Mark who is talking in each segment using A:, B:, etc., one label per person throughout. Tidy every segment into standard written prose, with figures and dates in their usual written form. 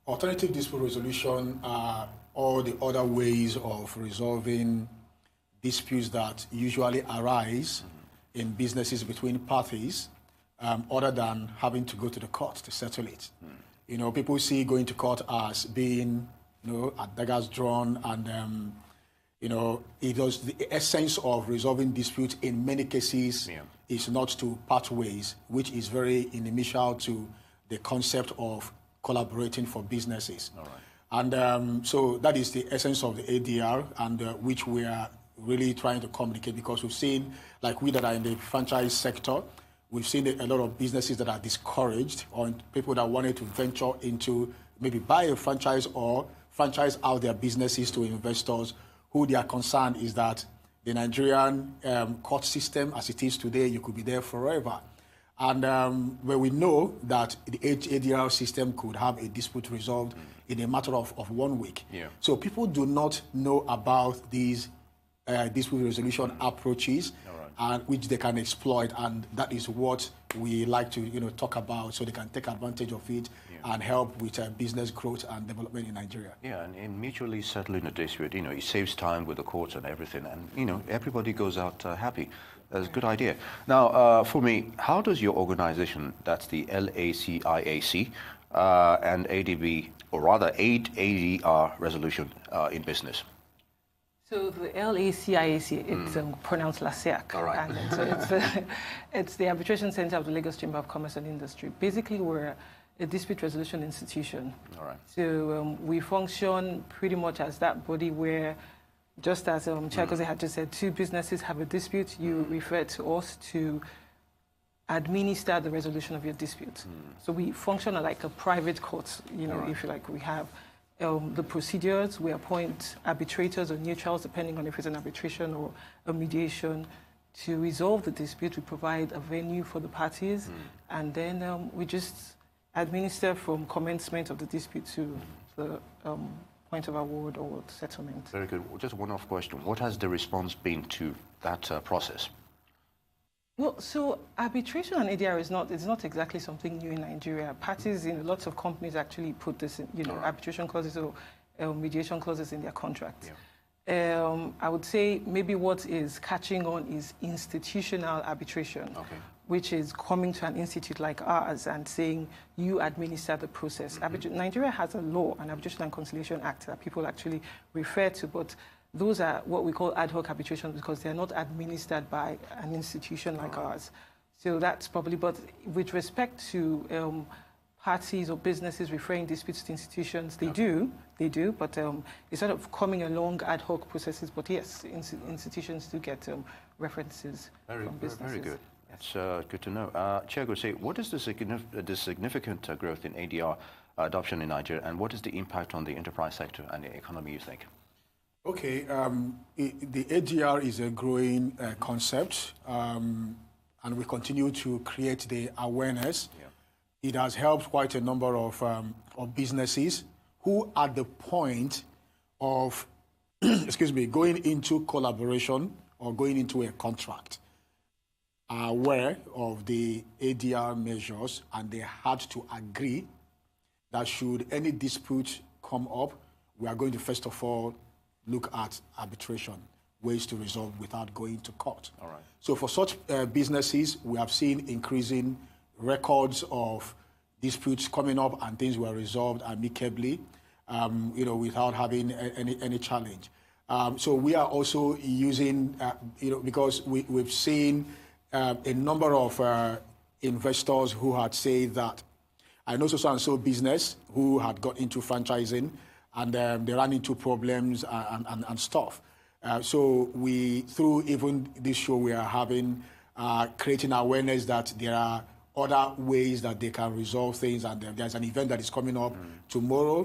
A: Alternative dispute resolution are all the other ways of resolving disputes that usually arise in businesses between parties, other than having to go to the court to settle it. You know, people see going to court as being, you know, a daggers drawn, and you know, the essence of resolving disputes in many cases is not to part ways, which is very inimical to the concept of collaborating for businesses. All right. And so that is the essence of the ADR, and which we are really trying to communicate, because we've seen, like we that are in the franchise sector, we've seen a lot of businesses that are discouraged, or people that wanted to venture into maybe buy a franchise or franchise out their businesses to investors, who their concern is that the Nigerian court system as it is today, you could be there forever. And where we know that the ADR system could have a dispute resolved in a matter of 1 week. Yeah. So people do not know about these dispute resolution approaches, which they can exploit, and that is what we like to talk about, so they can take advantage of it and help with business growth and development in Nigeria. Yeah,
B: and in mutually settling a dispute, it saves time with the courts and everything, and everybody goes out happy. That's a good idea. Now, for me, how does your organization, that's the LACIAC, and ADB, or rather ADR resolution in business?
C: So the LACIAC, it's pronounced LACIAC.
B: All right.
C: And so it's the Arbitration Center of the Lagos Chamber of Commerce and Industry. Basically, we're a dispute resolution institution.
B: All right.
C: So we function pretty much as that body where, just as Chiagozie had just said, two businesses have a dispute, you refer to us to administer the resolution of your dispute. So we function like a private court, if you like. We have the procedures, we appoint arbitrators or neutrals, depending on if it's an arbitration or a mediation. To resolve the dispute, we provide a venue for the parties, and then we just administer from commencement of the dispute to the point of award or settlement.
B: Very good. Just one off question. What has the response been to that process?
C: Well, so arbitration and ADR is not exactly something new in Nigeria. Parties in lots of companies actually put this in, arbitration clauses or mediation clauses in their contracts. Yeah. I would say maybe what is catching on is institutional arbitration, which is coming to an institute like ours and saying, you administer the process. Nigeria has a law, an Arbitration and Conciliation Act, that people actually refer to, but those are what we call ad hoc arbitration because they're not administered by an institution like ours. So that's probably, but with respect to parties or businesses referring disputes to institutions, they do, but it's sort of coming along ad hoc processes. But yes, institutions do get references from businesses.
B: Very good. That's good to know. Chiagozie, what is the significant growth in ADR adoption in Nigeria, and what is the impact on the enterprise sector and the economy, you think?
A: Okay, the ADR is a growing concept, and we continue to create the awareness. Yeah. It has helped quite a number of businesses who, at the point of, going into collaboration or going into a contract, are aware of the ADR measures, and they had to agree that should any dispute come up, we are going to first of all look at arbitration, ways to resolve without going to court. All right. So for such businesses, we have seen increasing records of disputes coming up and things were resolved amicably, without having any challenge. So we are also using, because we've seen a number of investors who had said that, I know so-and-so business who had got into franchising, and they ran into problems and stuff. So through even this show, we are having, creating awareness that there are other ways that they can resolve things. And there's an event that is coming up tomorrow,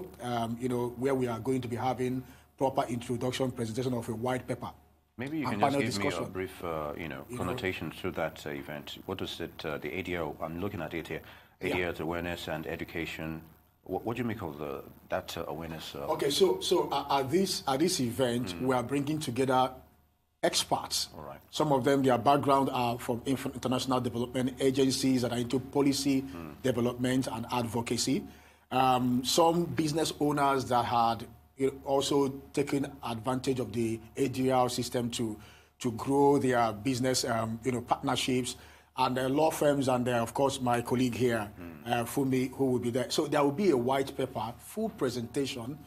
A: where we are going to be having proper introduction, presentation of a white paper.
B: Maybe you can just give me a brief, connotation to that event. What is it, the ADR, I'm looking at it here, ADR awareness and education. What do you make of that awareness?
A: Okay, so at this event, we are bringing together experts.
B: All right.
A: Some of them, their background are from international development agencies that are into policy development and advocacy. Some business owners that had also taken advantage of the ADR system to grow their business, partnerships, and law firms, and of course my colleague here, Funmi, who will be there. So there will be a white paper, full presentation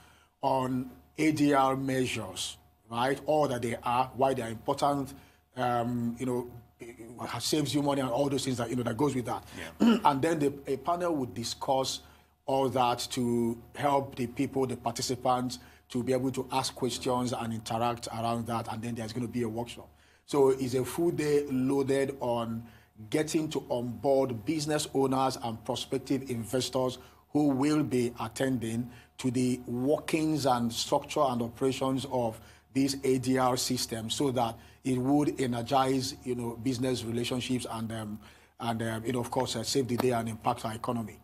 A: on ADR measures, right? All that they are, why they are important, saves you money, and all those things that that goes with that. Yeah. And then a panel would discuss all that to help the people, the participants, to be able to ask questions and interact around that. And then there's going to be a workshop. So it's a full day loaded on getting to onboard business owners and prospective investors who will be attending to the workings and structure and operations of this ADR system, so that it would energize, business relationships and of course, save the day and impact our economy.